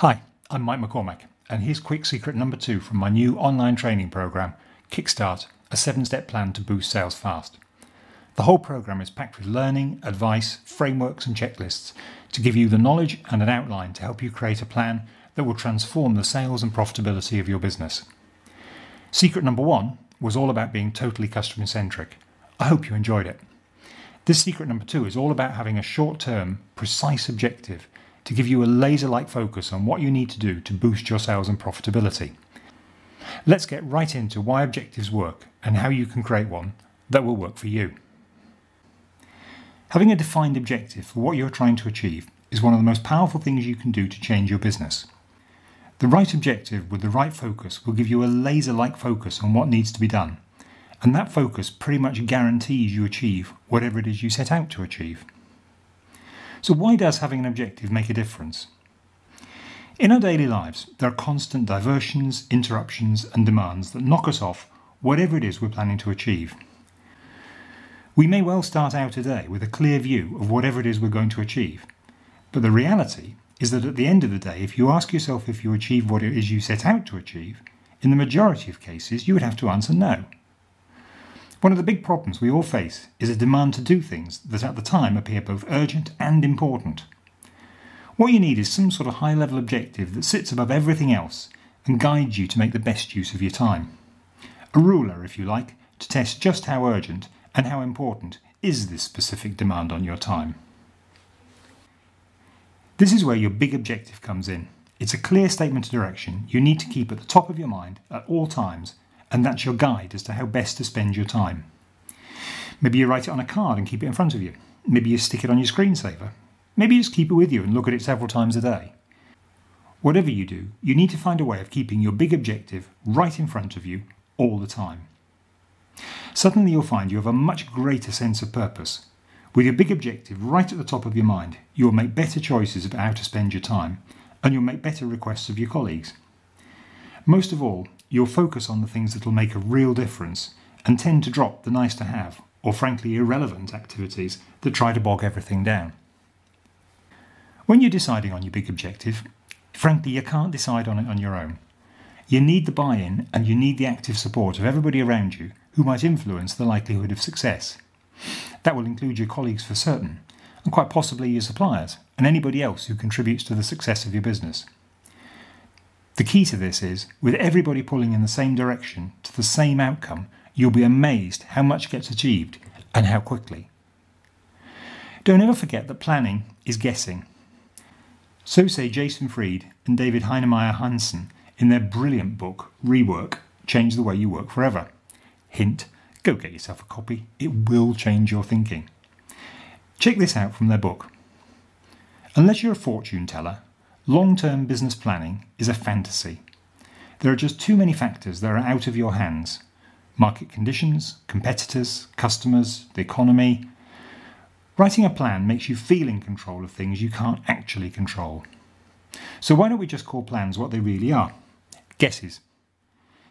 Hi, I'm Mike McCormack, and here's quick secret number 2 from my new online training program, Kickstart, a 7-step plan to boost sales fast. The whole program is packed with learning, advice, frameworks and checklists to give you the knowledge and an outline to help you create a plan that will transform the sales and profitability of your business. Secret number 1 was all about being totally customer-centric. I hope you enjoyed it. This secret number 2 is all about having a short-term, precise objective to give you a laser-like focus on what you need to do to boost your sales and profitability. Let's get right into why objectives work and how you can create one that will work for you. Having a defined objective for what you're trying to achieve is one of the most powerful things you can do to change your business. The right objective with the right focus will give you a laser-like focus on what needs to be done, and that focus pretty much guarantees you achieve whatever it is you set out to achieve. So why does having an objective make a difference? In our daily lives, there are constant diversions, interruptions and demands that knock us off whatever it is we're planning to achieve. We may well start out a day with a clear view of whatever it is we're going to achieve, but the reality is that at the end of the day, if you ask yourself if you achieve what it is you set out to achieve, in the majority of cases you would have to answer no. One of the big problems we all face is a demand to do things that at the time appear both urgent and important. What you need is some sort of high-level objective that sits above everything else and guides you to make the best use of your time. A ruler, if you like, to test just how urgent and how important is this specific demand on your time. This is where your big objective comes in. It's a clear statement of direction you need to keep at the top of your mind at all times, and that's your guide as to how best to spend your time. Maybe you write it on a card and keep it in front of you. Maybe you stick it on your screensaver. Maybe you just keep it with you and look at it several times a day. Whatever you do, you need to find a way of keeping your big objective right in front of you all the time. Suddenly you'll find you have a much greater sense of purpose. With your big objective right at the top of your mind, you will make better choices about how to spend your time, and you'll make better requests of your colleagues. Most of all, you'll focus on the things that will make a real difference and tend to drop the nice to have or frankly irrelevant activities that try to bog everything down. When you're deciding on your big objective, frankly you can't decide on it on your own. You need the buy-in and you need the active support of everybody around you who might influence the likelihood of success. That will include your colleagues for certain, and quite possibly your suppliers and anybody else who contributes to the success of your business. The key to this is, with everybody pulling in the same direction to the same outcome, you'll be amazed how much gets achieved and how quickly. Don't ever forget that planning is guessing. So say Jason Fried and David Heinemeier Hansson in their brilliant book, Rework, Change the Way You Work Forever. Hint, go get yourself a copy, it will change your thinking. Check this out from their book. Unless you're a fortune teller, long-term business planning is a fantasy. There are just too many factors that are out of your hands. Market conditions, competitors, customers, the economy. Writing a plan makes you feel in control of things you can't actually control. So why don't we just call plans what they really are? Guesses.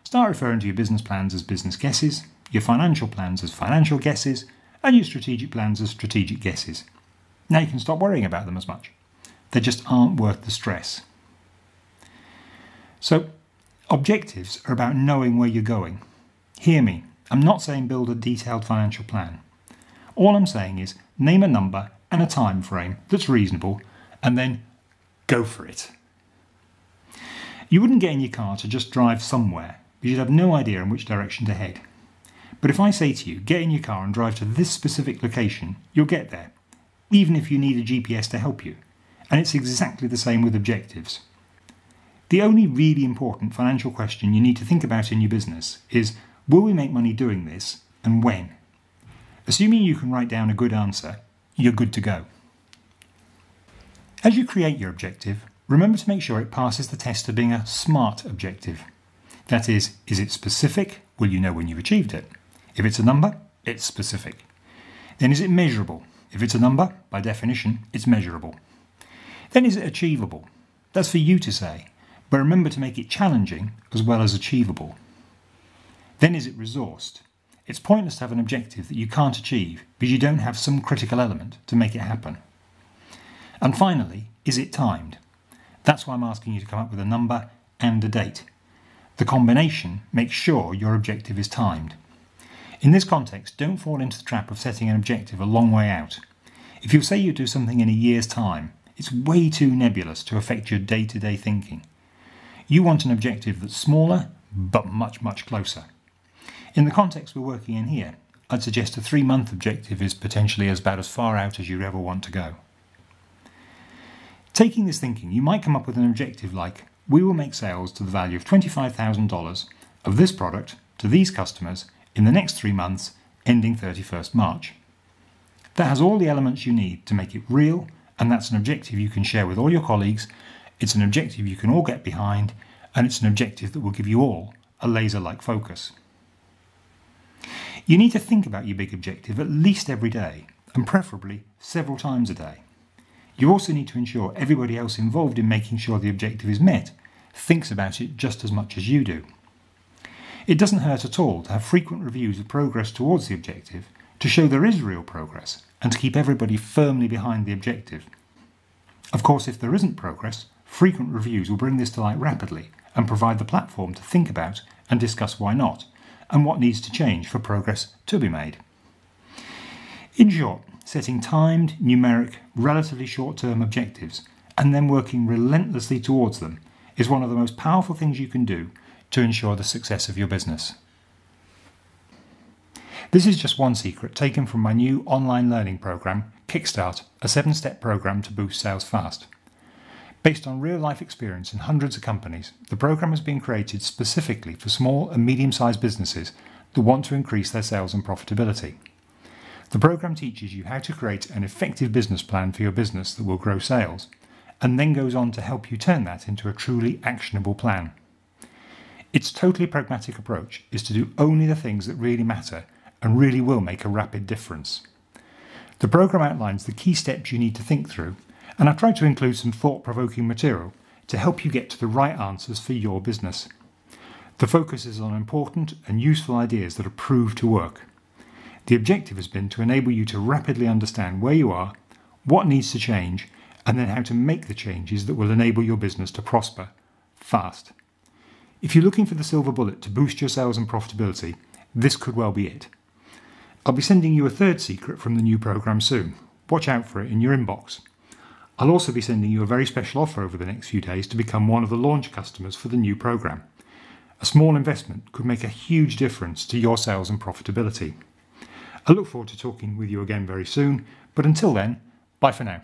Start referring to your business plans as business guesses, your financial plans as financial guesses, and your strategic plans as strategic guesses. Now you can stop worrying about them as much. They just aren't worth the stress. So, objectives are about knowing where you're going. Hear me, I'm not saying build a detailed financial plan. All I'm saying is name a number and a time frame that's reasonable and then go for it. You wouldn't get in your car to just drive somewhere because you'd have no idea in which direction to head. But if I say to you, get in your car and drive to this specific location, you'll get there, even if you need a GPS to help you. And it's exactly the same with objectives. The only really important financial question you need to think about in your business is, will we make money doing this and when? Assuming you can write down a good answer, you're good to go. As you create your objective, remember to make sure it passes the test of being a SMART objective. That is it specific? Will you know when you've achieved it? If it's a number, it's specific. Then is it measurable? If it's a number, by definition, it's measurable. Then is it achievable? That's for you to say, but remember to make it challenging as well as achievable. Then is it resourced? It's pointless to have an objective that you can't achieve because you don't have some critical element to make it happen. And finally, is it timed? That's why I'm asking you to come up with a number and a date. The combination makes sure your objective is timed. In this context, don't fall into the trap of setting an objective a long way out. If you say you do something in a year's time, it's way too nebulous to affect your day-to-day thinking. You want an objective that's smaller, but much, much closer. In the context we're working in here, I'd suggest a 3-month objective is potentially about as far out as you ever want to go. Taking this thinking, you might come up with an objective like, we will make sales to the value of $25,000 of this product to these customers in the next 3 months, ending 31st March. That has all the elements you need to make it real, and that's an objective you can share with all your colleagues, it's an objective you can all get behind, and it's an objective that will give you all a laser-like focus. You need to think about your big objective at least every day, and preferably several times a day. You also need to ensure everybody else involved in making sure the objective is met thinks about it just as much as you do. It doesn't hurt at all to have frequent reviews of progress towards the objective to show there is real progress and to keep everybody firmly behind the objective. Of course, if there isn't progress, frequent reviews will bring this to light rapidly and provide the platform to think about and discuss why not, and what needs to change for progress to be made. In short, setting timed, numeric, relatively short-term objectives and then working relentlessly towards them is one of the most powerful things you can do to ensure the success of your business. This is just one secret taken from my new online learning program, Kickstart, a 7-step program to boost sales fast. Based on real-life experience in hundreds of companies, the program has been created specifically for small and medium-sized businesses that want to increase their sales and profitability. The program teaches you how to create an effective business plan for your business that will grow sales, and then goes on to help you turn that into a truly actionable plan. Its totally pragmatic approach is to do only the things that really matter and really will make a rapid difference. The program outlines the key steps you need to think through, and I've tried to include some thought-provoking material to help you get to the right answers for your business. The focus is on important and useful ideas that are proved to work. The objective has been to enable you to rapidly understand where you are, what needs to change, and then how to make the changes that will enable your business to prosper fast. If you're looking for the silver bullet to boost your sales and profitability, this could well be it. I'll be sending you a 3rd secret from the new program soon. Watch out for it in your inbox. I'll also be sending you a very special offer over the next few days to become one of the launch customers for the new program. A small investment could make a huge difference to your sales and profitability. I look forward to talking with you again very soon, but until then, bye for now.